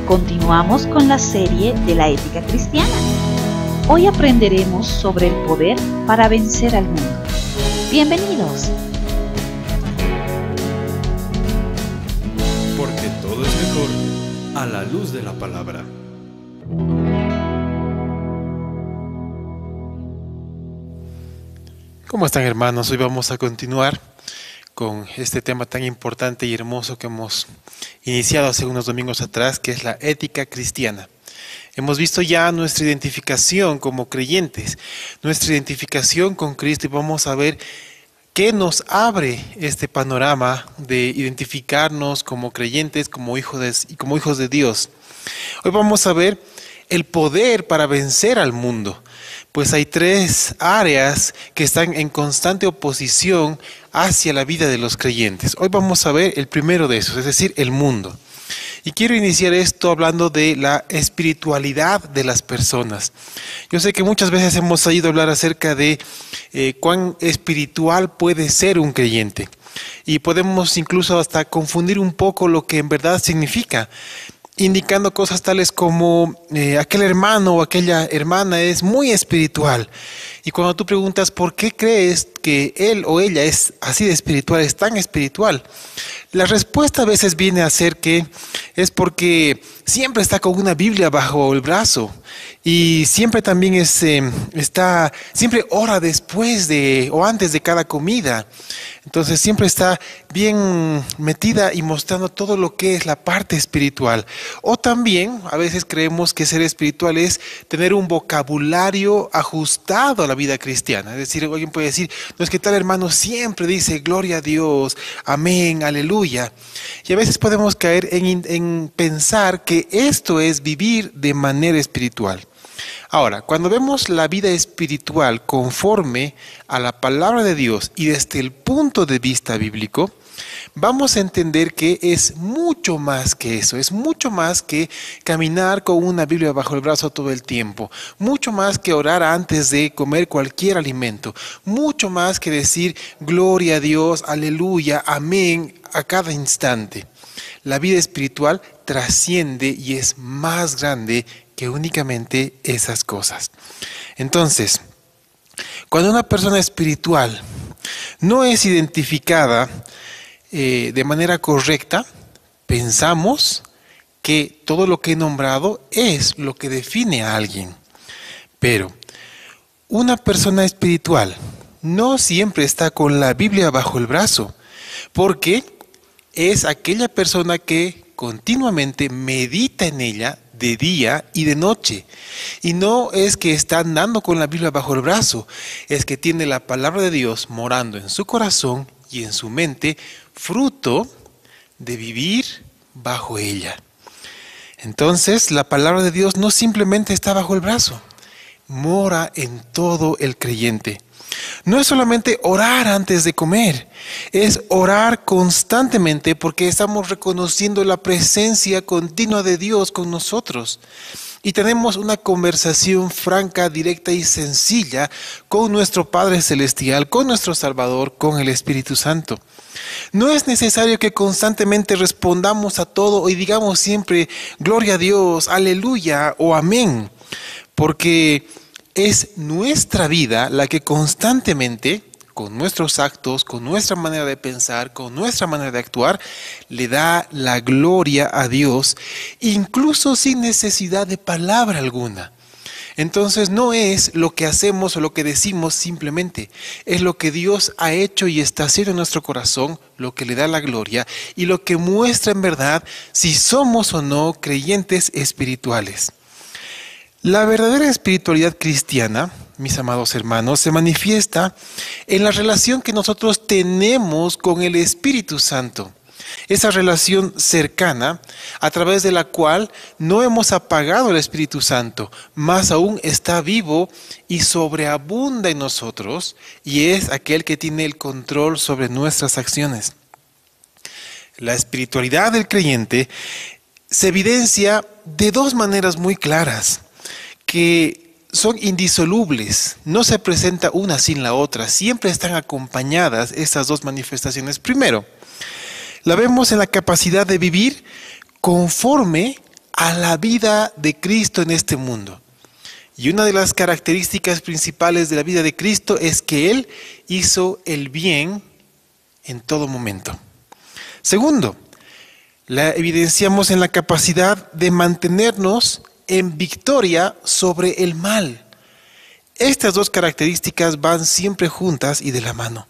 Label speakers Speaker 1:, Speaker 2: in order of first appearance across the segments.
Speaker 1: Continuamos con la serie de la ética cristiana. Hoy aprenderemos sobre el poder para vencer al mundo. Bienvenidos.
Speaker 2: Porque todo es mejor a la luz de la palabra. ¿Cómo están, hermanos? Hoy vamos a continuar con este tema tan importante y hermoso que hemos iniciado hace unos domingos atrás, que es la ética cristiana. Hemos visto ya nuestra identificación como creyentes, nuestra identificación con Cristo, y vamos a ver qué nos abre este panorama de identificarnos como creyentes, como hijos de Dios. Hoy vamos a ver el poder para vencer al mundo. Pues hay tres áreas que están en constante oposición hacia la vida de los creyentes. Hoy vamos a ver el primero de esos, es decir, el mundo. Y quiero iniciar esto hablando de la espiritualidad de las personas. Yo sé que muchas veces hemos oído hablar acerca de cuán espiritual puede ser un creyente. Y podemos incluso hasta confundir un poco lo que en verdad significa, indicando cosas tales como aquel hermano o aquella hermana es muy espiritual. Y cuando tú preguntas por qué crees que él o ella es así de espiritual, es tan espiritual, la respuesta a veces viene a ser que es porque siempre está con una Biblia bajo el brazo y siempre también siempre ora después de o antes de cada comida. Entonces siempre está bien metida y mostrando todo lo que es la parte espiritual. O también a veces creemos que ser espiritual es tener un vocabulario ajustado a la vida cristiana. Es decir, alguien puede decir, no, es que tal hermano siempre dice gloria a Dios, amén, aleluya. Y a veces podemos caer en pensar que esto es vivir de manera espiritual. Ahora, cuando vemos la vida espiritual conforme a la palabra de Dios y desde el punto de vista bíblico, vamos a entender que es mucho más que eso, es mucho más que caminar con una Biblia bajo el brazo todo el tiempo, mucho más que orar antes de comer cualquier alimento, mucho más que decir gloria a Dios, aleluya, amén a cada instante. La vida espiritual trasciende y es más grande que únicamente esas cosas. Entonces, cuando una persona espiritual no es identificada de manera correcta, pensamos que todo lo que he nombrado es lo que define a alguien. Pero una persona espiritual no siempre está con la Biblia bajo el brazo, porque es aquella persona que continuamente medita en ella de día y de noche. Y no es que está andando con la Biblia bajo el brazo, es que tiene la palabra de Dios morando en su corazón y en su mente, fruto de vivir bajo ella. Entonces, la palabra de Dios no simplemente está bajo el brazo, mora en todo el creyente. No es solamente orar antes de comer, es orar constantemente porque estamos reconociendo la presencia continua de Dios con nosotros. Y tenemos una conversación franca, directa y sencilla con nuestro Padre Celestial, con nuestro Salvador, con el Espíritu Santo. No es necesario que constantemente respondamos a todo y digamos siempre gloria a Dios, aleluya o amén, porque es nuestra vida la que constantemente, con nuestros actos, con nuestra manera de pensar, con nuestra manera de actuar, le da la gloria a Dios, incluso sin necesidad de palabra alguna. Entonces no es lo que hacemos o lo que decimos simplemente, es lo que Dios ha hecho y está haciendo en nuestro corazón, lo que le da la gloria y lo que muestra en verdad si somos o no creyentes espirituales. La verdadera espiritualidad cristiana, mis amados hermanos, se manifiesta en la relación que nosotros tenemos con el Espíritu Santo. Esa relación cercana a través de la cual no hemos apagado el Espíritu Santo, más aún está vivo y sobreabunda en nosotros y es aquel que tiene el control sobre nuestras acciones. La espiritualidad del creyente se evidencia de dos maneras muy claras, que son indisolubles, no se presenta una sin la otra, siempre están acompañadas estas dos manifestaciones. Primero, la vemos en la capacidad de vivir conforme a la vida de Cristo en este mundo. Y una de las características principales de la vida de Cristo es que Él hizo el bien en todo momento. Segundo, la evidenciamos en la capacidad de mantenernos en victoria sobre el mal. Estas dos características van siempre juntas y de la mano.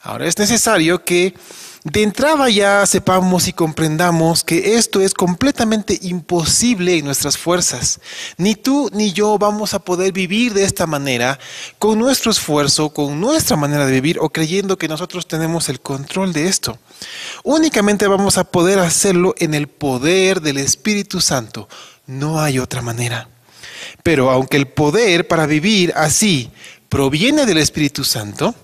Speaker 2: Ahora es necesario que de entrada ya sepamos y comprendamos que esto es completamente imposible en nuestras fuerzas. Ni tú ni yo vamos a poder vivir de esta manera, con nuestro esfuerzo, con nuestra manera de vivir o creyendo que nosotros tenemos el control de esto. Únicamente vamos a poder hacerlo en el poder del Espíritu Santo. No hay otra manera. Pero aunque el poder para vivir así proviene del Espíritu Santo,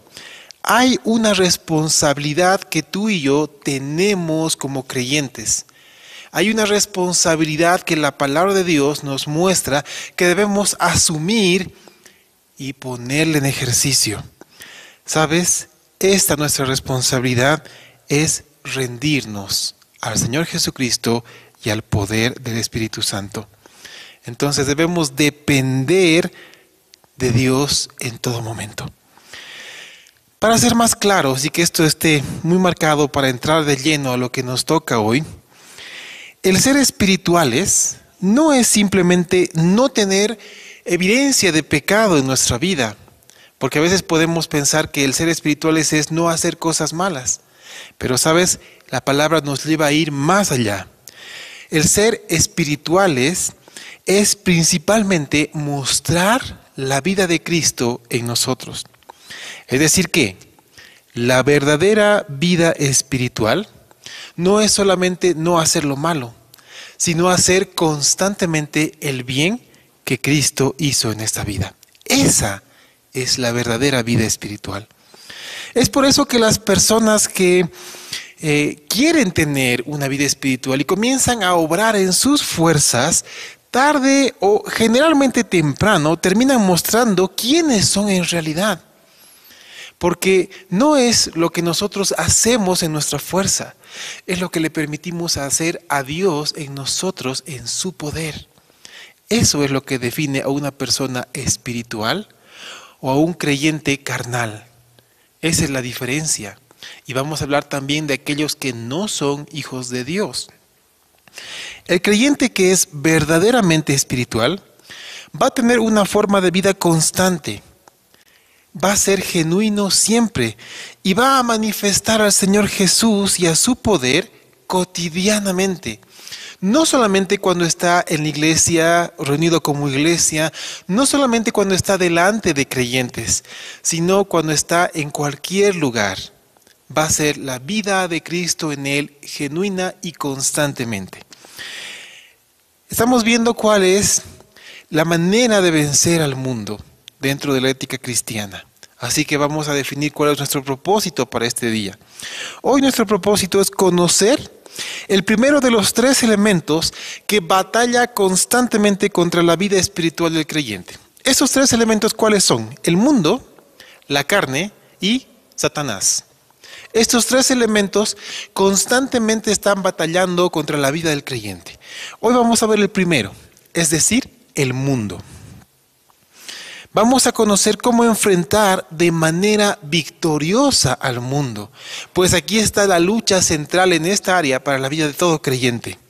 Speaker 2: hay una responsabilidad que tú y yo tenemos como creyentes. Hay una responsabilidad que la palabra de Dios nos muestra que debemos asumir y ponerla en ejercicio. ¿Sabes? Esta nuestra responsabilidad es rendirnos al Señor Jesucristo y al poder del Espíritu Santo. Entonces debemos depender de Dios en todo momento. Para ser más claros y que esto esté muy marcado para entrar de lleno a lo que nos toca hoy, el ser espirituales no es simplemente no tener evidencia de pecado en nuestra vida, porque a veces podemos pensar que el ser espirituales es no hacer cosas malas, pero sabes, la palabra nos lleva a ir más allá. El ser espirituales es principalmente mostrar la vida de Cristo en nosotros. Es decir que la verdadera vida espiritual no es solamente no hacer lo malo, sino hacer constantemente el bien que Cristo hizo en esta vida. Esa es la verdadera vida espiritual. Es por eso que las personas que quieren tener una vida espiritual y comienzan a obrar en sus fuerzas, tarde o generalmente temprano terminan mostrando quiénes son en realidad. Porque no es lo que nosotros hacemos en nuestra fuerza, es lo que le permitimos hacer a Dios en nosotros, en su poder. Eso es lo que define a una persona espiritual o a un creyente carnal. Esa es la diferencia. Y vamos a hablar también de aquellos que no son hijos de Dios. El creyente que es verdaderamente espiritual va a tener una forma de vida constante. Va a ser genuino siempre y va a manifestar al Señor Jesús y a su poder cotidianamente. No solamente cuando está en la iglesia, reunido como iglesia, no solamente cuando está delante de creyentes, sino cuando está en cualquier lugar. Va a ser la vida de Cristo en él genuina y constantemente. Estamos viendo cuál es la manera de vencer al mundo dentro de la ética cristiana. Así que vamos a definir cuál es nuestro propósito para este día. Hoy nuestro propósito es conocer el primero de los 3 elementos que batalla constantemente contra la vida espiritual del creyente. ¿Esos 3 elementos cuáles son? El mundo, la carne y Satanás. Estos 3 elementos constantemente están batallando contra la vida del creyente. Hoy vamos a ver el primero, es decir, el mundo. Vamos a conocer cómo enfrentar de manera victoriosa al mundo, pues aquí está la lucha central en esta área para la vida de todo creyente.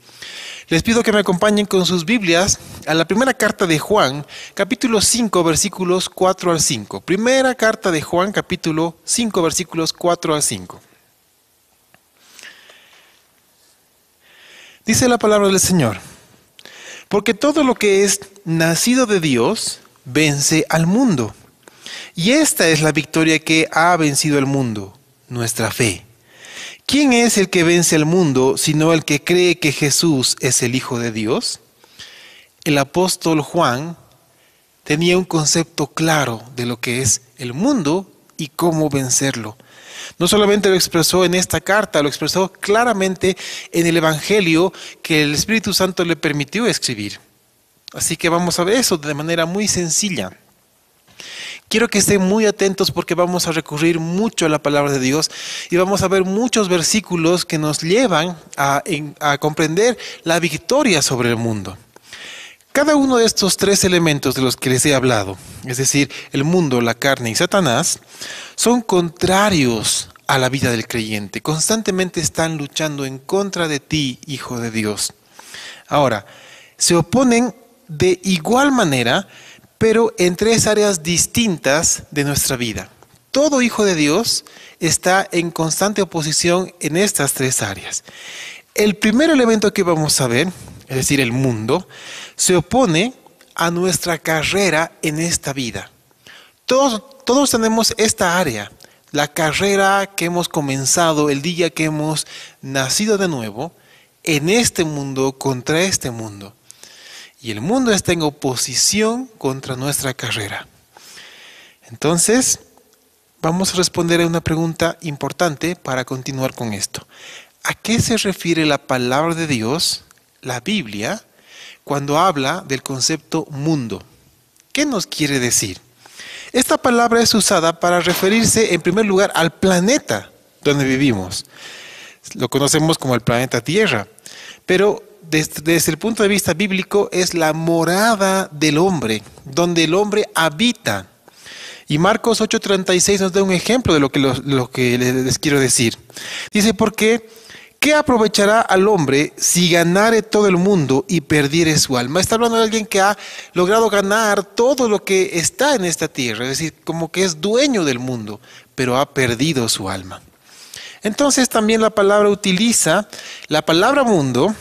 Speaker 2: Les pido que me acompañen con sus Biblias a la primera carta de Juan, capítulo 5, versículos 4 al 5. Primera carta de Juan, capítulo 5, versículos 4 al 5. Dice la palabra del Señor: porque todo lo que es nacido de Dios vence al mundo. Y esta es la victoria que ha vencido el mundo, nuestra fe. ¿Quién es el que vence al mundo sino el que cree que Jesús es el Hijo de Dios? El apóstol Juan tenía un concepto claro de lo que es el mundo y cómo vencerlo. No solamente lo expresó en esta carta, lo expresó claramente en el Evangelio que el Espíritu Santo le permitió escribir. Así que vamos a ver eso de manera muy sencilla. Quiero que estén muy atentos porque vamos a recurrir mucho a la palabra de Dios y vamos a ver muchos versículos que nos llevan a comprender la victoria sobre el mundo. Cada uno de estos tres elementos de los que les he hablado, es decir, el mundo, la carne y Satanás, son contrarios a la vida del creyente. Constantemente están luchando en contra de ti, hijo de Dios. Ahora, se oponen de igual manera, pero en tres áreas distintas de nuestra vida. Todo hijo de Dios está en constante oposición en estas tres áreas. El primer elemento que vamos a ver, es decir, el mundo, se opone a nuestra carrera en esta vida. Todos tenemos esta área, la carrera que hemos comenzado el día que hemos nacido de nuevo, en este mundo contra este mundo. Y el mundo está en oposición contra nuestra carrera. Entonces, vamos a responder a una pregunta importante para continuar con esto. ¿A qué se refiere la palabra de Dios, la Biblia, cuando habla del concepto mundo? ¿Qué nos quiere decir? Esta palabra es usada para referirse en primer lugar al planeta donde vivimos. Lo conocemos como el planeta Tierra, pero desde el punto de vista bíblico es la morada del hombre, donde el hombre habita. Y Marcos 8:36 nos da un ejemplo de lo que les quiero decir. Dice, porque ¿qué aprovechará al hombre si ganare todo el mundo y perdiere su alma? Está hablando de alguien que ha logrado ganar todo lo que está en esta tierra, es decir, como que es dueño del mundo, pero ha perdido su alma. Entonces también la palabra utiliza la palabra mundo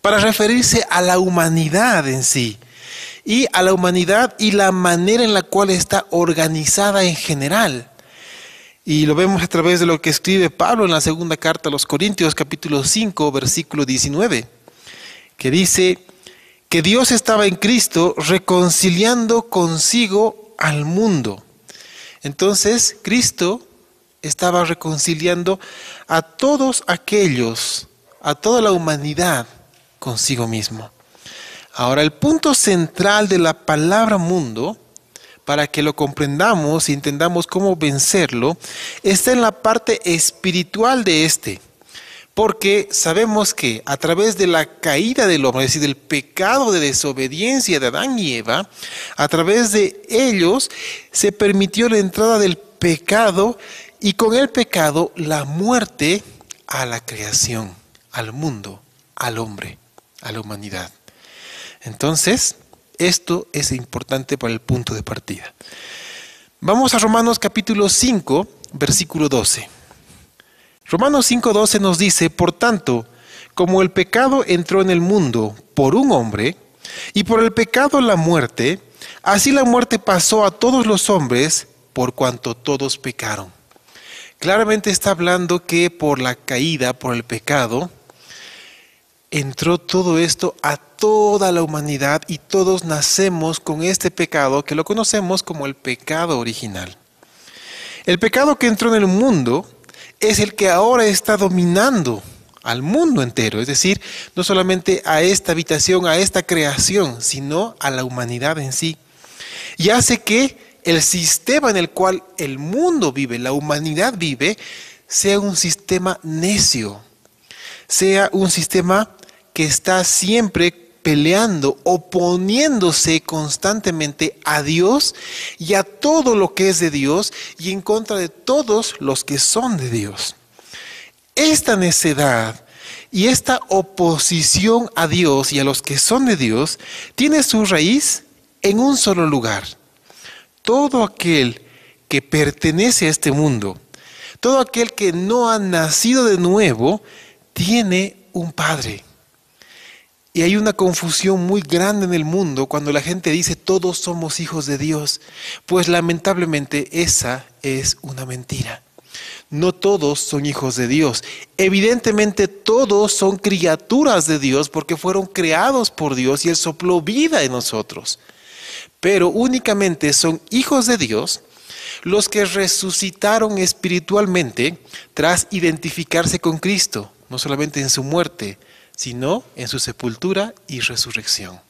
Speaker 2: para referirse a la humanidad en sí, y a la humanidad y la manera en la cual está organizada en general. Y lo vemos a través de lo que escribe Pablo en la segunda carta a los Corintios, capítulo 5, versículo 19, que dice que Dios estaba en Cristo reconciliando consigo al mundo. Entonces, Cristo estaba reconciliando a todos aquellos, a toda la humanidad consigo mismo. Ahora, el punto central de la palabra mundo, para que lo comprendamos y entendamos cómo vencerlo, está en la parte espiritual de este. Porque sabemos que a través de la caída del hombre, es decir, del pecado de desobediencia de Adán y Eva, a través de ellos se permitió la entrada del pecado y con el pecado la muerte a la creación, al mundo, al hombre, a la humanidad. Entonces, esto es importante para el punto de partida. Vamos a Romanos capítulo 5, versículo 12. Romanos 5:12 nos dice, por tanto, como el pecado entró en el mundo por un hombre, y por el pecado la muerte, así la muerte pasó a todos los hombres, por cuanto todos pecaron. Claramente está hablando que por la caída, por el pecado, entró todo esto a toda la humanidad y todos nacemos con este pecado que lo conocemos como el pecado original. El pecado que entró en el mundo es el que ahora está dominando al mundo entero, es decir, no solamente a esta habitación, a esta creación, sino a la humanidad en sí. Y hace que el sistema en el cual el mundo vive, la humanidad vive, sea un sistema necio, sea un sistema que está siempre peleando, oponiéndose constantemente a Dios y a todo lo que es de Dios y en contra de todos los que son de Dios. Esta necedad y esta oposición a Dios y a los que son de Dios tiene su raíz en un solo lugar. Todo aquel que pertenece a este mundo, todo aquel que no ha nacido de nuevo, tiene un padre. Y hay una confusión muy grande en el mundo cuando la gente dice todos somos hijos de Dios, pues lamentablemente esa es una mentira. No todos son hijos de Dios. Evidentemente todos son criaturas de Dios porque fueron creados por Dios y Él sopló vida en nosotros. Pero únicamente son hijos de Dios los que resucitaron espiritualmente tras identificarse con Cristo, no solamente en su muerte, sino en su sepultura y resurrección.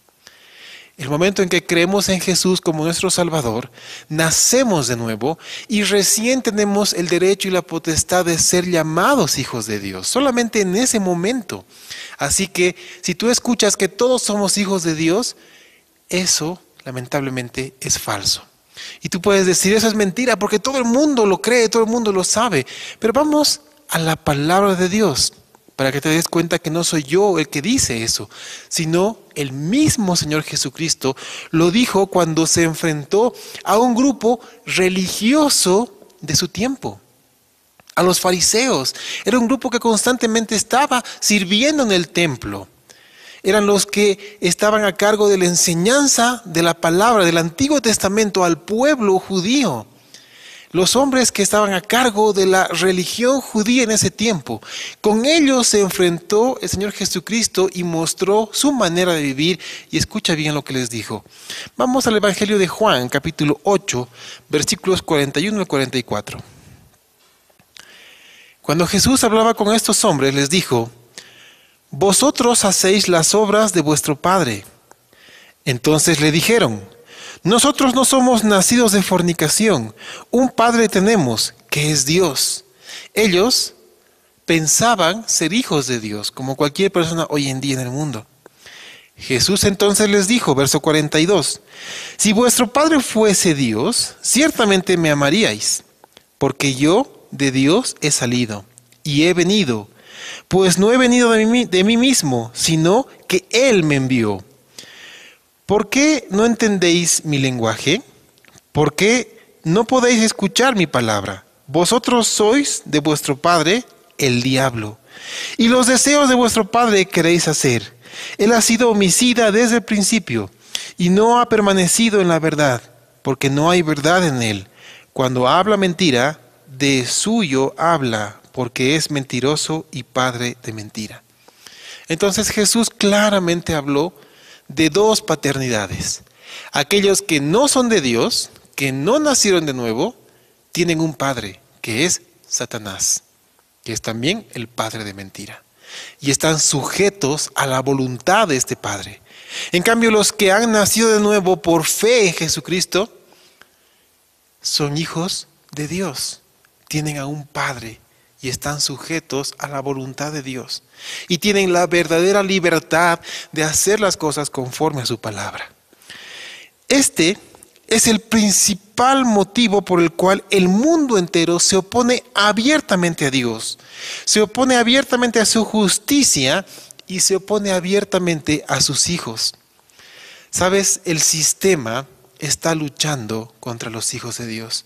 Speaker 2: El momento en que creemos en Jesús como nuestro Salvador, nacemos de nuevo y recién tenemos el derecho y la potestad de ser llamados hijos de Dios, solamente en ese momento. Así que si tú escuchas que todos somos hijos de Dios, eso lamentablemente es falso. Y tú puedes decir, eso es mentira, porque todo el mundo lo cree, todo el mundo lo sabe. Pero vamos a la palabra de Dios, para que te des cuenta que no soy yo el que dice eso, sino el mismo Señor Jesucristo lo dijo cuando se enfrentó a un grupo religioso de su tiempo, a los fariseos. Era un grupo que constantemente estaba sirviendo en el templo. Eran los que estaban a cargo de la enseñanza de la palabra del Antiguo Testamento al pueblo judío. Los hombres que estaban a cargo de la religión judía en ese tiempo. Con ellos se enfrentó el Señor Jesucristo y mostró su manera de vivir. Y escucha bien lo que les dijo. Vamos al Evangelio de Juan, capítulo 8, versículos 41 al 44. Cuando Jesús hablaba con estos hombres, les dijo: vosotros hacéis las obras de vuestro padre. Entonces le dijeron: nosotros no somos nacidos de fornicación, un padre tenemos, que es Dios. Ellos pensaban ser hijos de Dios, como cualquier persona hoy en día en el mundo. Jesús entonces les dijo, verso 42, si vuestro padre fuese Dios, ciertamente me amaríais, porque yo de Dios he salido y he venido, pues no he venido de mí mismo, sino que Él me envió. ¿Por qué no entendéis mi lenguaje? ¿Por qué no podéis escuchar mi palabra? Vosotros sois de vuestro padre el diablo, y los deseos de vuestro padre queréis hacer. Él ha sido homicida desde el principio, y no ha permanecido en la verdad, porque no hay verdad en él. Cuando habla mentira, de suyo habla, porque es mentiroso y padre de mentira. Entonces Jesús claramente habló de dos paternidades. Aquellos que no son de Dios, que no nacieron de nuevo, tienen un padre, que es Satanás, que es también el padre de mentira. Y están sujetos a la voluntad de este padre. En cambio, los que han nacido de nuevo por fe en Jesucristo, son hijos de Dios. Tienen a un padre y están sujetos a la voluntad de Dios. Y tienen la verdadera libertad de hacer las cosas conforme a su palabra. Este es el principal motivo por el cual el mundo entero se opone abiertamente a Dios. Se opone abiertamente a su justicia y se opone abiertamente a sus hijos. ¿Sabes? El sistema está luchando contra los hijos de Dios.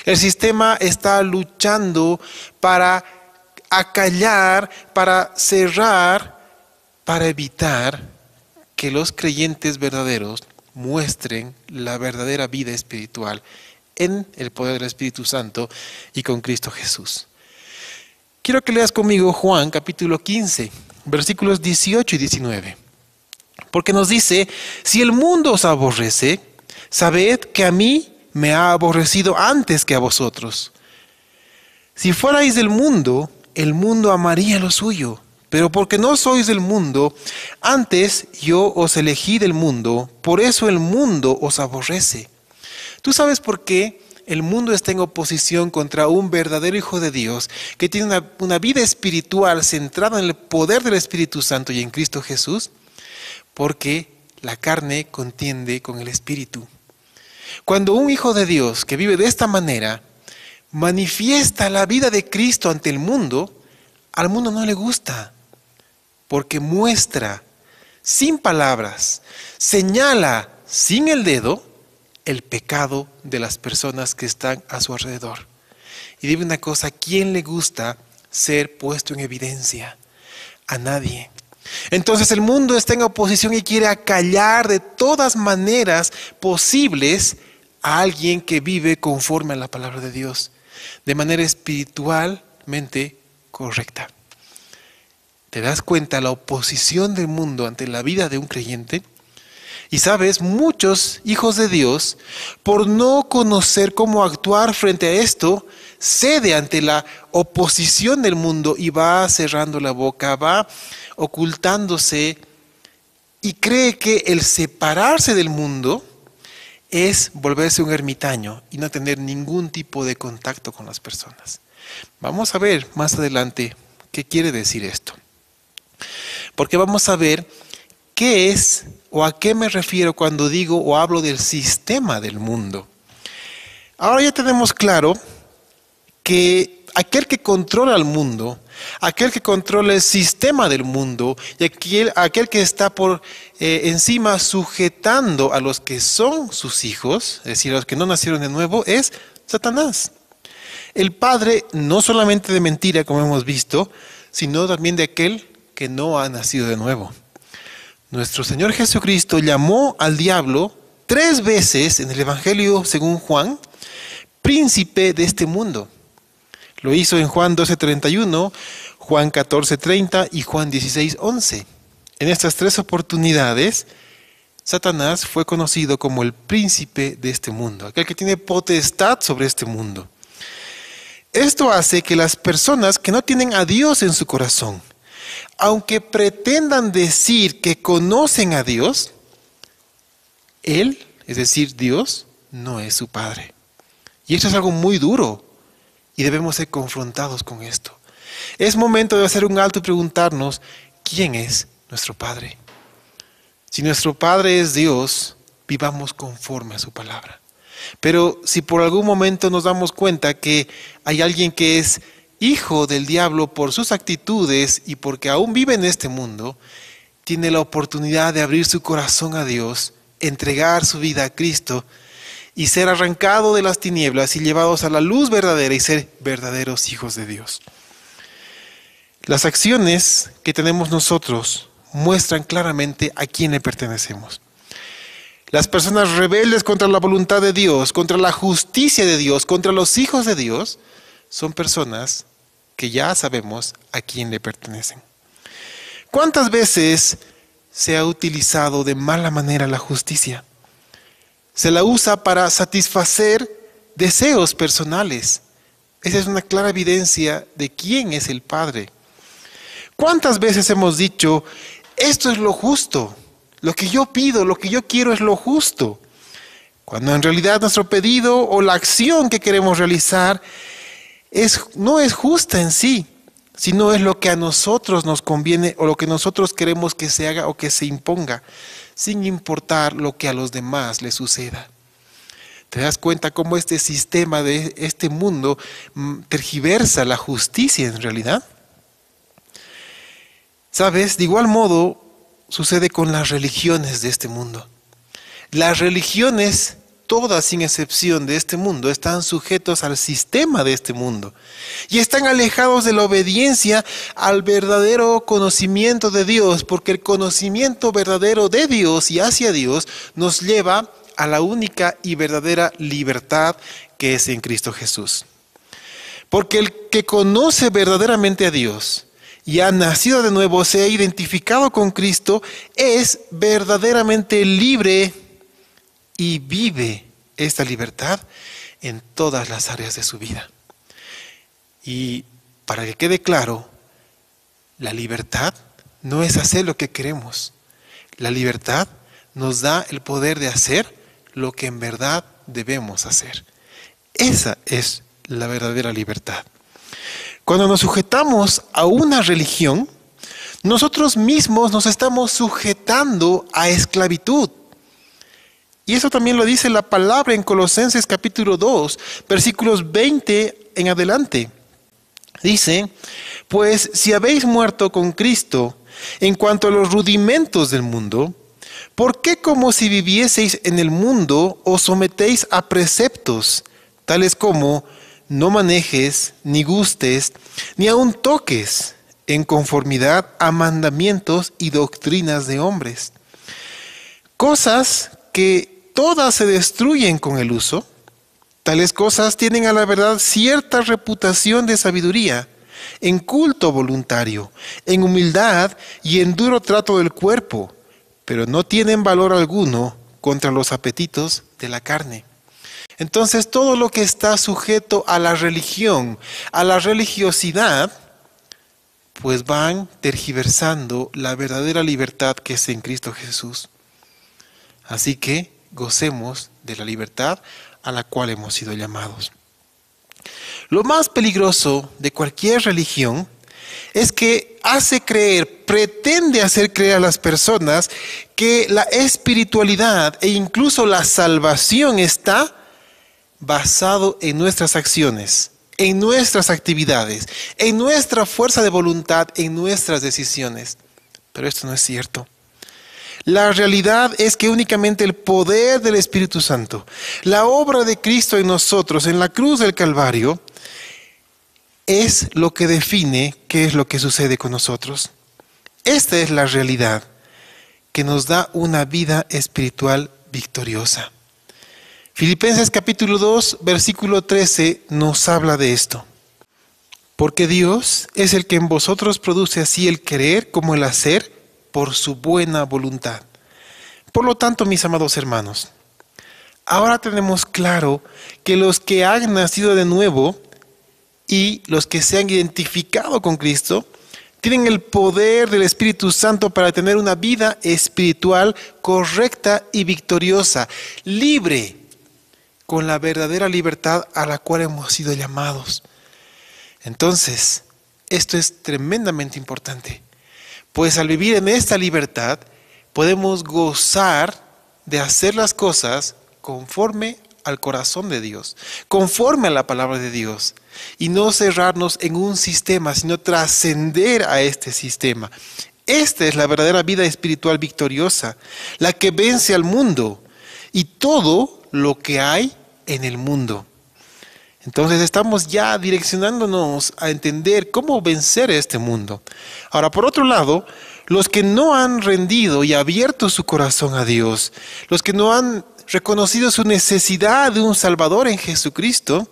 Speaker 2: El sistema está luchando para acallar, para cerrar, para evitar que los creyentes verdaderos muestren la verdadera vida espiritual en el poder del Espíritu Santo y con Cristo Jesús. Quiero que leas conmigo Juan capítulo 15, versículos 18 y 19. Porque nos dice, si el mundo os aborrece, sabed que a mí me ha aborrecido antes que a vosotros. Si fuerais del mundo, el mundo amaría lo suyo. Pero porque no sois del mundo, antes yo os elegí del mundo, por eso el mundo os aborrece. ¿Tú sabes por qué el mundo está en oposición contra un verdadero Hijo de Dios que tiene una vida espiritual centrada en el poder del Espíritu Santo y en Cristo Jesús? Porque la carne contiende con el Espíritu. Cuando un hijo de Dios que vive de esta manera manifiesta la vida de Cristo ante el mundo, al mundo no le gusta, porque muestra sin palabras, señala sin el dedo el pecado de las personas que están a su alrededor. Y dime una cosa, ¿a quién le gusta ser puesto en evidencia? A nadie. Entonces el mundo está en oposición y quiere acallar de todas maneras posibles a alguien que vive conforme a la palabra de Dios, de manera espiritualmente correcta. ¿Te das cuenta la oposición del mundo ante la vida de un creyente? Y sabes, muchos hijos de Dios, por no conocer cómo actuar frente a esto, cede ante la oposición del mundo y va cerrando la boca, va ocultándose y cree que el separarse del mundo es volverse un ermitaño y no tener ningún tipo de contacto con las personas. Vamos a ver más adelante qué quiere decir esto. Porque vamos a ver qué es o a qué me refiero cuando digo o hablo del sistema del mundo. Ahora ya tenemos claro que aquel que controla el mundo, aquel que controla el sistema del mundo y aquel que está por encima sujetando a los que son sus hijos, es decir, a los que no nacieron de nuevo, es Satanás. El padre no solamente de mentira, como hemos visto, sino también de aquel que no ha nacido de nuevo. Nuestro Señor Jesucristo llamó al diablo 3 veces en el Evangelio según Juan, príncipe de este mundo. Lo hizo en Juan 12:31, Juan 14:30 y Juan 16:11. En estas 3 oportunidades, Satanás fue conocido como el príncipe de este mundo, aquel que tiene potestad sobre este mundo. Esto hace que las personas que no tienen a Dios en su corazón, aunque pretendan decir que conocen a Dios, Él, es decir, Dios, no es su Padre. Y esto es algo muy duro y debemos ser confrontados con esto. Es momento de hacer un alto y preguntarnos, ¿quién es nuestro Padre? Si nuestro Padre es Dios, vivamos conforme a su palabra. Pero si por algún momento nos damos cuenta que hay alguien que es hijo del diablo por sus actitudes y porque aún vive en este mundo, tiene la oportunidad de abrir su corazón a Dios, entregar su vida a Cristo y ser arrancado de las tinieblas y llevados a la luz verdadera y ser verdaderos hijos de Dios. Las acciones que tenemos nosotros muestran claramente a quién le pertenecemos. Las personas rebeldes contra la voluntad de Dios, contra la justicia de Dios, contra los hijos de Dios, son personas que ya sabemos a quién le pertenecen. ¿Cuántas veces se ha utilizado de mala manera la justicia? Se la usa para satisfacer deseos personales. Esa es una clara evidencia de quién es el Padre. ¿Cuántas veces hemos dicho, esto es lo justo? Lo que yo pido, lo que yo quiero es lo justo. Cuando en realidad nuestro pedido o la acción que queremos realizar no es justa en sí, sino es lo que a nosotros nos conviene o lo que nosotros queremos que se haga o que se imponga, sin importar lo que a los demás les suceda. ¿Te das cuenta cómo este sistema de este mundo tergiversa la justicia en realidad? ¿Sabes? De igual modo sucede con las religiones de este mundo. Las religiones, todas sin excepción de este mundo, están sujetos al sistema de este mundo y están alejados de la obediencia al verdadero conocimiento de Dios, porque el conocimiento verdadero de Dios y hacia Dios nos lleva a la única y verdadera libertad que es en Cristo Jesús. Porque el que conoce verdaderamente a Dios y ha nacido de nuevo, se ha identificado con Cristo, es verdaderamente libre y vive esta libertad en todas las áreas de su vida. Y para que quede claro, la libertad no es hacer lo que queremos. La libertad nos da el poder de hacer lo que en verdad debemos hacer. Esa es la verdadera libertad. Cuando nos sujetamos a una religión, nosotros mismos nos estamos sujetando a esclavitud. Y eso también lo dice la palabra en Colosenses capítulo 2, versículos 20 en adelante. Dice, pues si habéis muerto con Cristo en cuanto a los rudimentos del mundo, ¿por qué como si vivieseis en el mundo os sometéis a preceptos, tales como no manejes, ni gustes, ni aun toques, en conformidad a mandamientos y doctrinas de hombres? Cosas que todas se destruyen con el uso. Tales cosas tienen a la verdad cierta reputación de sabiduría, en culto voluntario, en humildad y en duro trato del cuerpo, pero no tienen valor alguno contra los apetitos de la carne. Entonces todo lo que está sujeto a la religión, a la religiosidad, pues van tergiversando la verdadera libertad que es en Cristo Jesús. Así que gocemos de la libertad a la cual hemos sido llamados. Lo más peligroso de cualquier religión es que pretende hacer creer a las personas que la espiritualidad e incluso la salvación está basado en nuestras acciones, en nuestras actividades, en nuestra fuerza de voluntad, en nuestras decisiones. Pero esto no es cierto. La realidad es que únicamente el poder del Espíritu Santo, la obra de Cristo en nosotros, en la cruz del Calvario, es lo que define qué es lo que sucede con nosotros. Esta es la realidad que nos da una vida espiritual victoriosa. Filipenses capítulo 2, versículo 13 nos habla de esto. Porque Dios es el que en vosotros produce así el querer como el hacer por su buena voluntad. Por lo tanto, mis amados hermanos, ahora tenemos claro que los que han nacido de nuevo y los que se han identificado con Cristo tienen el poder del Espíritu Santo para tener una vida espiritual correcta y victoriosa, libre, con la verdadera libertad a la cual hemos sido llamados. Entonces, esto es tremendamente importante, pues al vivir en esta libertad podemos gozar de hacer las cosas conforme al corazón de Dios, conforme a la palabra de Dios, y no cerrarnos en un sistema, sino trascender a este sistema. Esta es la verdadera vida espiritual victoriosa, la que vence al mundo y todo lo que hay en el mundo. Entonces estamos ya direccionándonos a entender cómo vencer este mundo. Ahora, por otro lado, los que no han rendido y abierto su corazón a Dios, los que no han reconocido su necesidad de un Salvador en Jesucristo,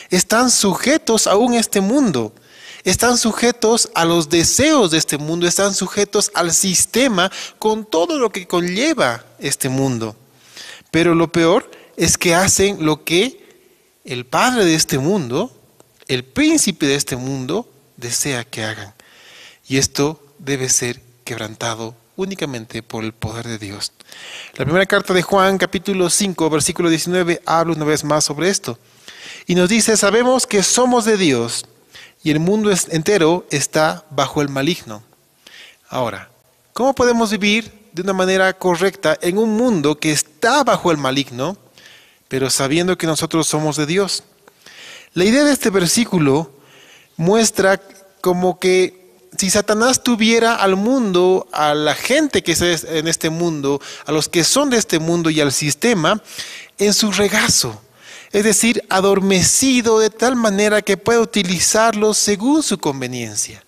Speaker 2: están sujetos aún a este mundo, están sujetos a los deseos de este mundo, están sujetos al sistema con todo lo que conlleva este mundo. Pero lo peor es que hacen lo que el padre de este mundo, el príncipe de este mundo, desea que hagan. Y esto debe ser quebrantado únicamente por el poder de Dios. La primera carta de Juan, capítulo 5, versículo 19, habla una vez más sobre esto. Y nos dice, sabemos que somos de Dios y el mundo entero está bajo el maligno. Ahora, ¿cómo podemos vivir de una manera correcta en un mundo que está bajo el maligno, pero sabiendo que nosotros somos de Dios? La idea de este versículo muestra como que si Satanás tuviera al mundo, a la gente que está en este mundo, a los que son de este mundo y al sistema, en su regazo, es decir, adormecido de tal manera que puede utilizarlos según su conveniencia.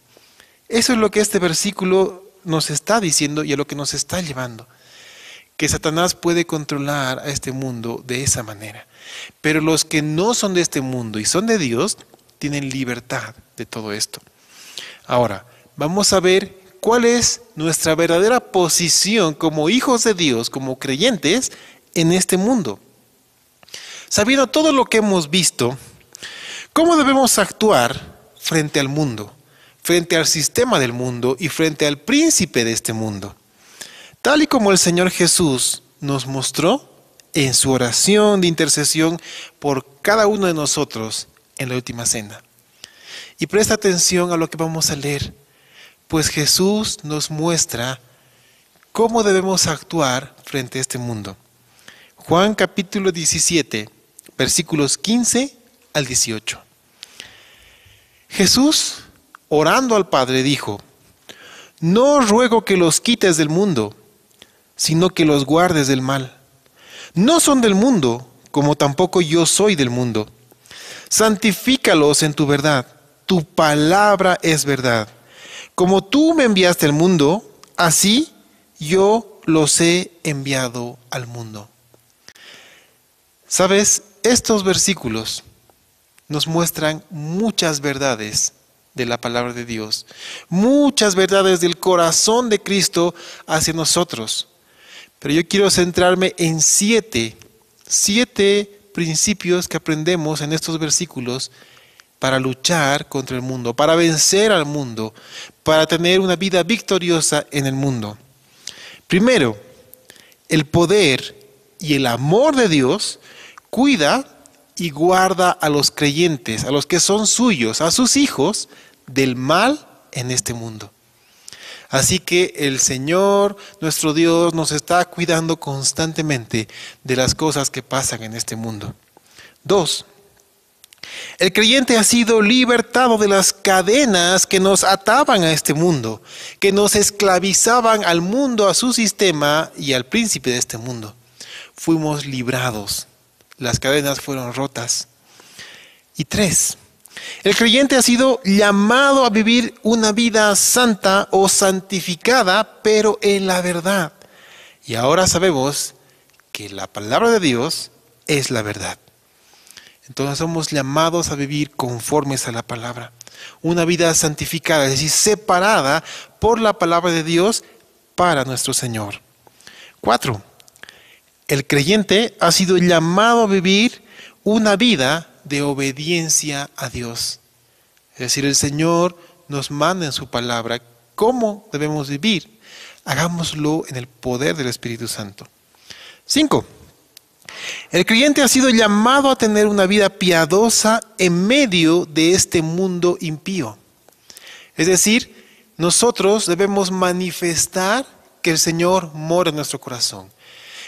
Speaker 2: Eso es lo que este versículo nos está diciendo y a lo que nos está llevando. Que Satanás puede controlar a este mundo de esa manera. Pero los que no son de este mundo y son de Dios, tienen libertad de todo esto. Ahora, vamos a ver cuál es nuestra verdadera posición como hijos de Dios, como creyentes en este mundo. Sabiendo todo lo que hemos visto, ¿cómo debemos actuar frente al mundo, frente al sistema del mundo y frente al príncipe de este mundo? Tal y como el Señor Jesús nos mostró en su oración de intercesión por cada uno de nosotros en la última cena. Y presta atención a lo que vamos a leer, pues Jesús nos muestra cómo debemos actuar frente a este mundo. Juan capítulo 17, versículos 15 al 18. Jesús, orando al Padre, dijo, no ruego que los quites del mundo, sino que los guardes del mal. No son del mundo, como tampoco yo soy del mundo. Santifícalos en tu verdad, tu palabra es verdad. Como tú me enviaste al mundo, así yo los he enviado al mundo. ¿Sabes? Estos versículos nos muestran muchas verdades de la palabra de Dios, muchas verdades del corazón de Cristo hacia nosotros. Pero yo quiero centrarme en siete principios que aprendemos en estos versículos para luchar contra el mundo, para vencer al mundo, para tener una vida victoriosa en el mundo. Primero, el poder y el amor de Dios cuida y guarda a los creyentes, a los que son suyos, a sus hijos, del mal en este mundo. Así que el Señor, nuestro Dios, nos está cuidando constantemente de las cosas que pasan en este mundo. 2. El creyente ha sido libertado de las cadenas que nos ataban a este mundo, que nos esclavizaban al mundo, a su sistema y al príncipe de este mundo. Fuimos librados, las cadenas fueron rotas. Y 3. El creyente ha sido llamado a vivir una vida santa o santificada, pero en la verdad. Y ahora sabemos que la palabra de Dios es la verdad. Entonces somos llamados a vivir conformes a la palabra. Una vida santificada, es decir, separada por la palabra de Dios para nuestro Señor. 4. El creyente ha sido llamado a vivir una vida de obediencia a Dios. Es decir, el Señor nos manda en su palabra cómo debemos vivir. Hagámoslo en el poder del Espíritu Santo. 5. El creyente ha sido llamado a tener una vida piadosa en medio de este mundo impío. Es decir, nosotros debemos manifestar que el Señor mora en nuestro corazón,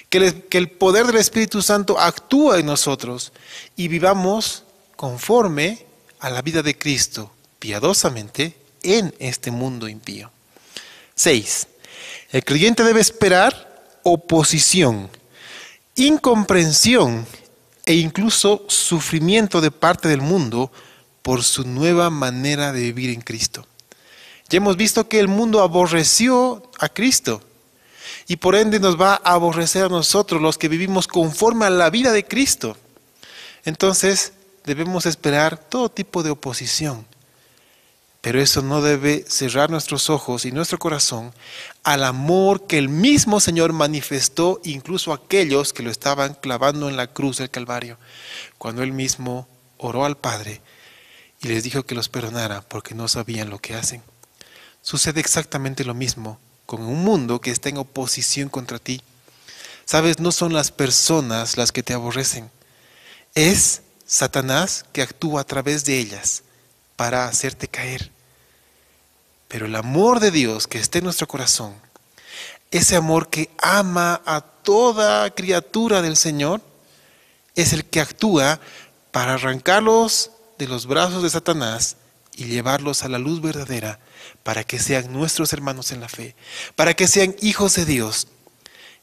Speaker 2: que el poder del Espíritu Santo actúa en nosotros y vivamos conforme a la vida de Cristo, piadosamente en este mundo impío. 6. El creyente debe esperar oposición, incomprensión e incluso sufrimiento de parte del mundo por su nueva manera de vivir en Cristo. Ya hemos visto que el mundo aborreció a Cristo y por ende nos va a aborrecer a nosotros, los que vivimos conforme a la vida de Cristo. Entonces debemos esperar todo tipo de oposición, pero eso no debe cerrar nuestros ojos y nuestro corazón al amor que el mismo Señor manifestó incluso a aquellos que lo estaban clavando en la cruz del Calvario, cuando Él mismo oró al Padre y les dijo que los perdonara porque no sabían lo que hacen. Sucede exactamente lo mismo con un mundo que está en oposición contra ti. Sabes, no son las personas las que te aborrecen, es Satanás que actúa a través de ellas para hacerte caer. Pero el amor de Dios que está en nuestro corazón, ese amor que ama a toda criatura del Señor, es el que actúa para arrancarlos de los brazos de Satanás y llevarlos a la luz verdadera, para que sean nuestros hermanos en la fe, para que sean hijos de Dios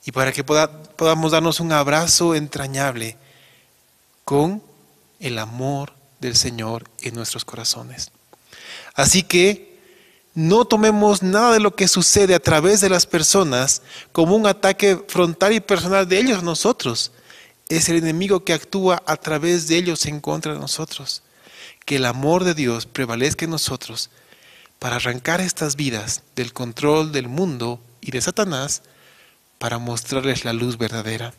Speaker 2: y para que podamos darnos un abrazo entrañable con el amor del Señor en nuestros corazones. Así que no tomemos nada de lo que sucede a través de las personas como un ataque frontal y personal de ellos a nosotros. Es el enemigo que actúa a través de ellos en contra de nosotros. Que el amor de Dios prevalezca en nosotros para arrancar estas vidas del control del mundo y de Satanás, para mostrarles la luz verdadera.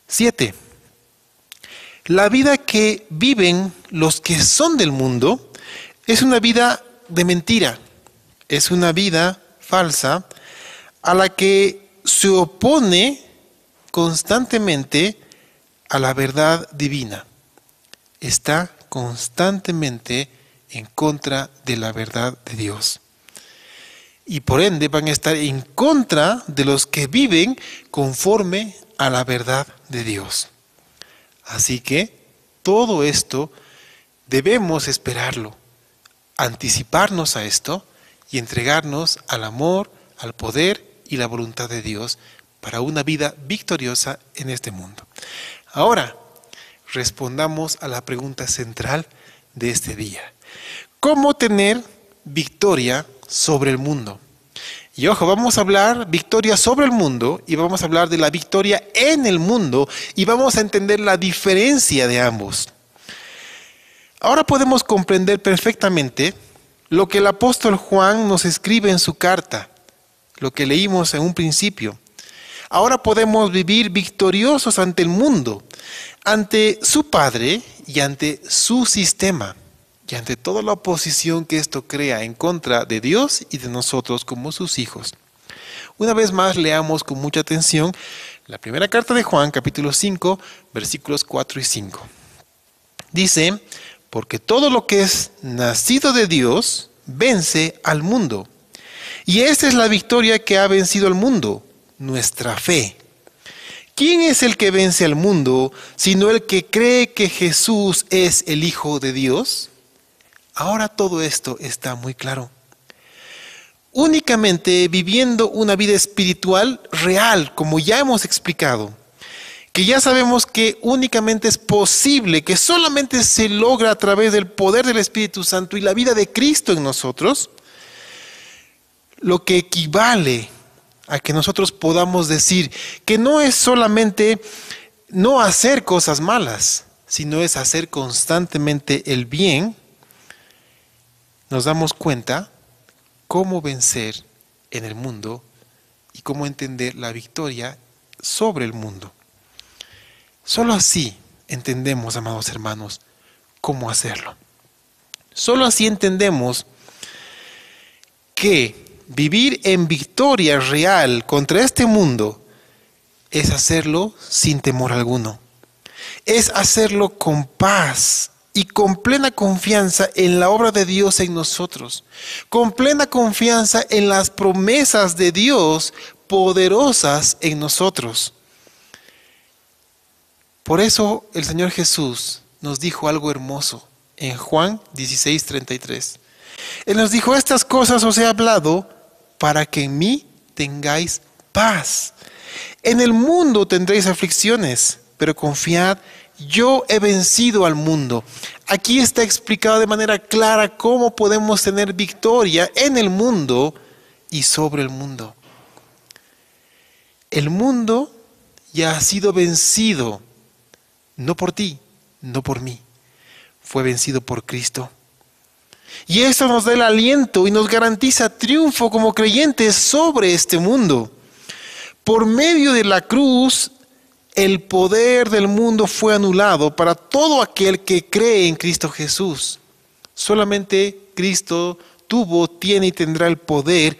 Speaker 2: 7. La vida que viven los que son del mundo es una vida de mentira, es una vida falsa a la que se opone constantemente a la verdad divina. Está constantemente en contra de la verdad de Dios. Y por ende van a estar en contra de los que viven conforme a la verdad de Dios. Así que todo esto debemos esperarlo, anticiparnos a esto y entregarnos al amor, al poder y la voluntad de Dios para una vida victoriosa en este mundo. Ahora, respondamos a la pregunta central de este día. ¿Cómo tener victoria sobre el mundo? Y ojo, vamos a hablar victoria sobre el mundo y vamos a hablar de la victoria en el mundo y vamos a entender la diferencia de ambos. Ahora podemos comprender perfectamente lo que el apóstol Juan nos escribe en su carta, lo que leímos en un principio. Ahora podemos vivir victoriosos ante el mundo, ante su Padre y ante su sistema y ante toda la oposición que esto crea en contra de Dios y de nosotros como sus hijos. Una vez más leamos con mucha atención la primera carta de Juan, capítulo 5, versículos 4 y 5. Dice, porque todo lo que es nacido de Dios vence al mundo. Y esta es la victoria que ha vencido al mundo, nuestra fe. ¿Quién es el que vence al mundo, sino el que cree que Jesús es el Hijo de Dios? Ahora todo esto está muy claro. Únicamente viviendo una vida espiritual real, como ya hemos explicado, que ya sabemos que únicamente es posible, que solamente se logra a través del poder del Espíritu Santo y la vida de Cristo en nosotros, lo que equivale a que nosotros podamos decir que no es solamente no hacer cosas malas, sino es hacer constantemente el bien. Nos damos cuenta cómo vencer en el mundo y cómo entender la victoria sobre el mundo. Solo así entendemos, amados hermanos, cómo hacerlo. Solo así entendemos que vivir en victoria real contra este mundo es hacerlo sin temor alguno. Es hacerlo con paz y con plena confianza en la obra de Dios en nosotros, con plena confianza en las promesas de Dios poderosas en nosotros. Por eso el Señor Jesús nos dijo algo hermoso en Juan 16:33. Él nos dijo, estas cosas os he hablado para que en mí tengáis paz. En el mundo tendréis aflicciones, pero confiad, yo he vencido al mundo. Aquí está explicado de manera clara cómo podemos tener victoria en el mundo y sobre el mundo. El mundo ya ha sido vencido, no por ti, no por mí. Fue vencido por Cristo. Y eso nos da el aliento y nos garantiza triunfo como creyentes sobre este mundo. Por medio de la cruz, el poder del mundo fue anulado para todo aquel que cree en Cristo Jesús. Solamente Cristo tuvo, tiene y tendrá el poder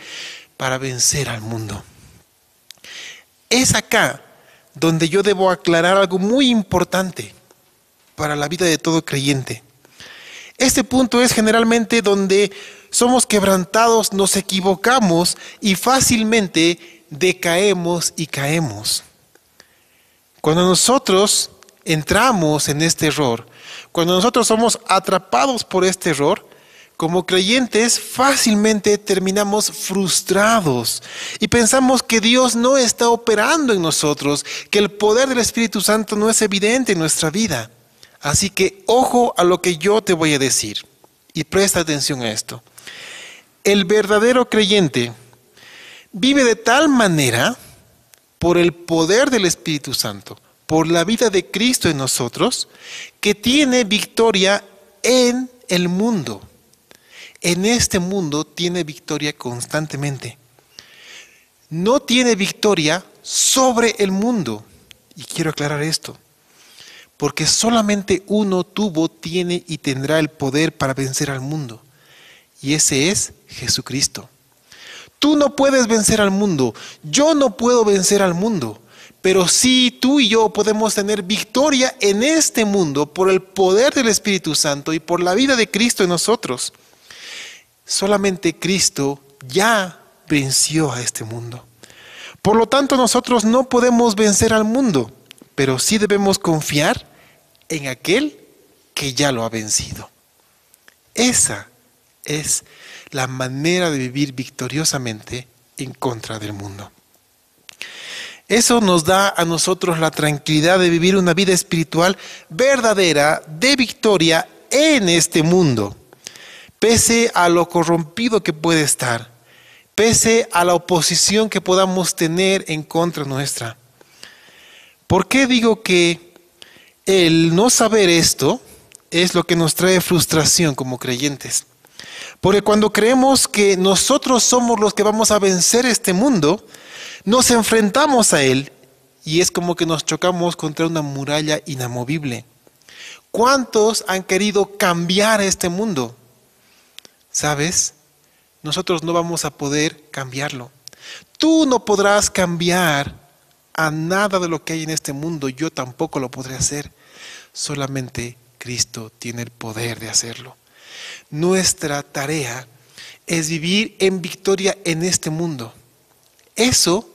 Speaker 2: para vencer al mundo. Es acá donde yo debo aclarar algo muy importante para la vida de todo creyente. Este punto es generalmente donde somos quebrantados, nos equivocamos y fácilmente decaemos y caemos. Cuando nosotros entramos en este error, cuando nosotros somos atrapados por este error, como creyentes fácilmente terminamos frustrados y pensamos que Dios no está operando en nosotros, que el poder del Espíritu Santo no es evidente en nuestra vida. Así que ojo a lo que yo te voy a decir y presta atención a esto. El verdadero creyente vive de tal manera por el poder del Espíritu Santo, por la vida de Cristo en nosotros, que tiene victoria en el mundo. En este mundo tiene victoria constantemente. No tiene victoria sobre el mundo. Y quiero aclarar esto. Porque solamente uno tuvo, tiene y tendrá el poder para vencer al mundo. Y ese es Jesucristo. Tú no puedes vencer al mundo. Yo no puedo vencer al mundo. Pero sí, tú y yo podemos tener victoria en este mundo por el poder del Espíritu Santo y por la vida de Cristo en nosotros. Solamente Cristo ya venció a este mundo. Por lo tanto, nosotros no podemos vencer al mundo, pero sí debemos confiar en aquel que ya lo ha vencido. Esa es la manera de vivir victoriosamente en contra del mundo. Eso nos da a nosotros la tranquilidad de vivir una vida espiritual verdadera, de victoria en este mundo, pese a lo corrompido que puede estar, pese a la oposición que podamos tener en contra nuestra. ¿Por qué digo que el no saber esto es lo que nos trae frustración como creyentes? Porque cuando creemos que nosotros somos los que vamos a vencer este mundo, nos enfrentamos a él y es como que nos chocamos contra una muralla inamovible. ¿Cuántos han querido cambiar este mundo? ¿Sabes? Nosotros no vamos a poder cambiarlo. Tú no podrás cambiar a nada de lo que hay en este mundo. Yo tampoco lo podré hacer. Solamente Cristo tiene el poder de hacerlo. Nuestra tarea es vivir en victoria en este mundo. Eso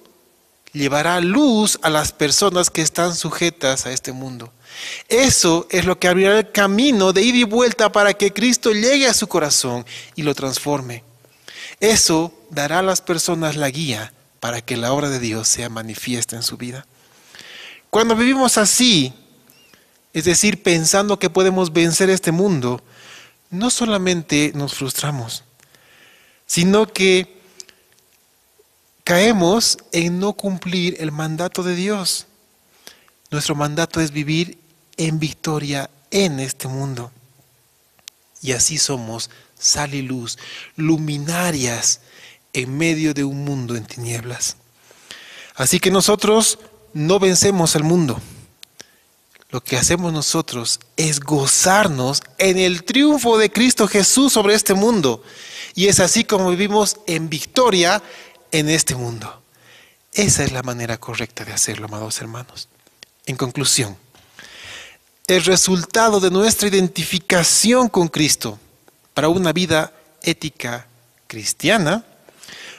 Speaker 2: llevará luz a las personas que están sujetas a este mundo. Eso es lo que abrirá el camino de ida y vuelta para que Cristo llegue a su corazón y lo transforme. Eso dará a las personas la guía para que la obra de Dios sea manifiesta en su vida. Cuando vivimos así, es decir, pensando que podemos vencer este mundo, no solamente nos frustramos, sino que caemos en no cumplir el mandato de Dios. Nuestro mandato es vivir en victoria en este mundo. Y así somos sal y luz, luminarias en medio de un mundo en tinieblas. Así que nosotros no vencemos al mundo. Lo que hacemos nosotros es gozarnos en el triunfo de Cristo Jesús sobre este mundo. Y es así como vivimos en victoria en este mundo. Esa es la manera correcta de hacerlo, amados hermanos. En conclusión, el resultado de nuestra identificación con Cristo para una vida ética cristiana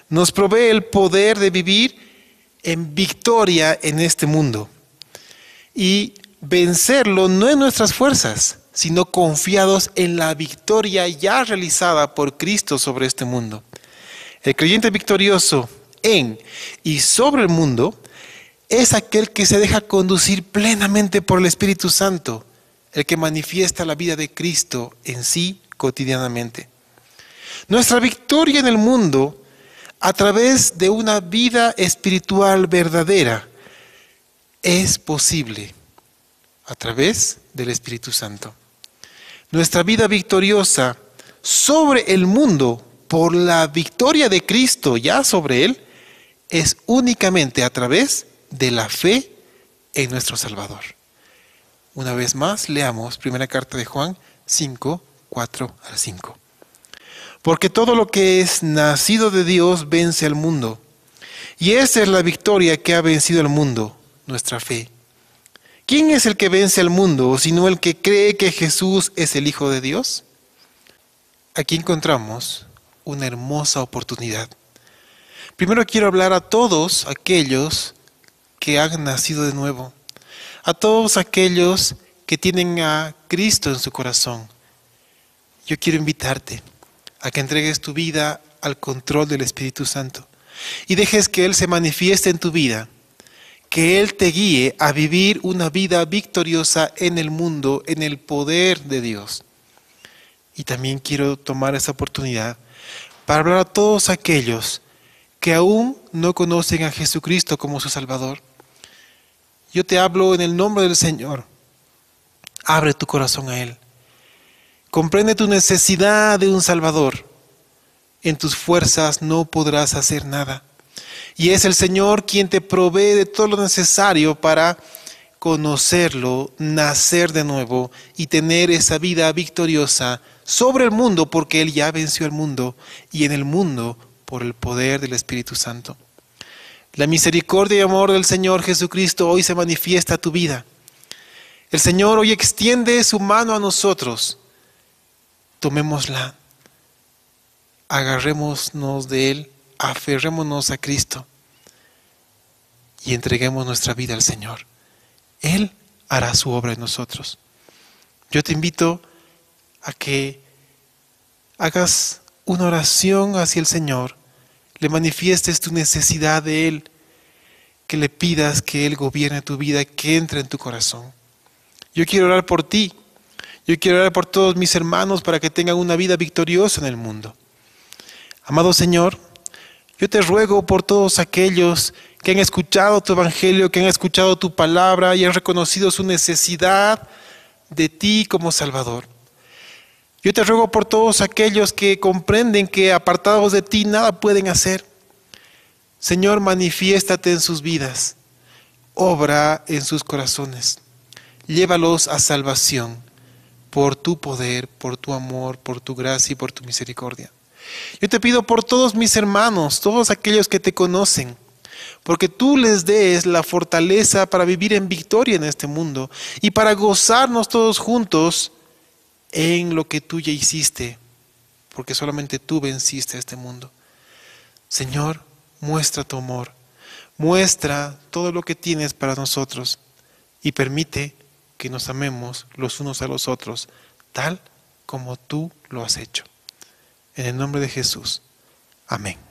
Speaker 2: nos provee el poder de vivir en victoria en este mundo y vencerlo no en nuestras fuerzas, sino confiados en la victoria ya realizada por Cristo sobre este mundo. El creyente victorioso en y sobre el mundo es aquel que se deja conducir plenamente por el Espíritu Santo, el que manifiesta la vida de Cristo en sí cotidianamente. Nuestra victoria en el mundo, a través de una vida espiritual verdadera, es posible a través del Espíritu Santo. Nuestra vida victoriosa sobre el mundo, por la victoria de Cristo ya sobre él, es únicamente a través de la fe en nuestro Salvador. Una vez más, leamos primera carta de Juan 5, 4 al 5. Porque todo lo que es nacido de Dios vence al mundo. Y esa es la victoria que ha vencido al mundo, nuestra fe. ¿Quién es el que vence al mundo, sino el que cree que Jesús es el Hijo de Dios? Aquí encontramos una hermosa oportunidad. Primero quiero hablar a todos aquellos que han nacido de nuevo, a todos aquellos que tienen a Cristo en su corazón. Yo quiero invitarte a que entregues tu vida al control del Espíritu Santo y dejes que Él se manifieste en tu vida, que Él te guíe a vivir una vida victoriosa en el mundo, en el poder de Dios. Y también quiero tomar esa oportunidad para hablar a todos aquellos que aún no conocen a Jesucristo como su Salvador. Yo te hablo en el nombre del Señor. Abre tu corazón a Él. Comprende tu necesidad de un Salvador. En tus fuerzas no podrás hacer nada. Y es el Señor quien te provee de todo lo necesario para conocerlo, nacer de nuevo y tener esa vida victoriosa sobre el mundo, porque Él ya venció el mundo, y en el mundo por el poder del Espíritu Santo. La misericordia y amor del Señor Jesucristo hoy se manifiesta a tu vida. El Señor hoy extiende su mano a nosotros. Tomémosla, agarrémonos de Él, aferrémonos a Cristo y entreguemos nuestra vida al Señor. Él hará su obra en nosotros. Yo te invito a que hagas una oración hacia el Señor, le manifiestes tu necesidad de Él, que le pidas que Él gobierne tu vida, que entre en tu corazón. Yo quiero orar por ti, yo quiero orar por todos mis hermanos para que tengan una vida victoriosa en el mundo. Amado Señor, yo te ruego por todos aquellos que han escuchado tu evangelio, que han escuchado tu palabra y han reconocido su necesidad de ti como Salvador. Yo te ruego por todos aquellos que comprenden que apartados de ti nada pueden hacer. Señor, manifiéstate en sus vidas, obra en sus corazones, llévalos a salvación, por tu poder, por tu amor, por tu gracia y por tu misericordia. Yo te pido por todos mis hermanos, todos aquellos que te conocen, porque tú les des la fortaleza para vivir en victoria en este mundo y para gozarnos todos juntos en lo que tú ya hiciste, porque solamente tú venciste a este mundo. Señor, muestra tu amor, muestra todo lo que tienes para nosotros y permite que nos amemos los unos a los otros, tal como tú lo has hecho. En el nombre de Jesús. Amén.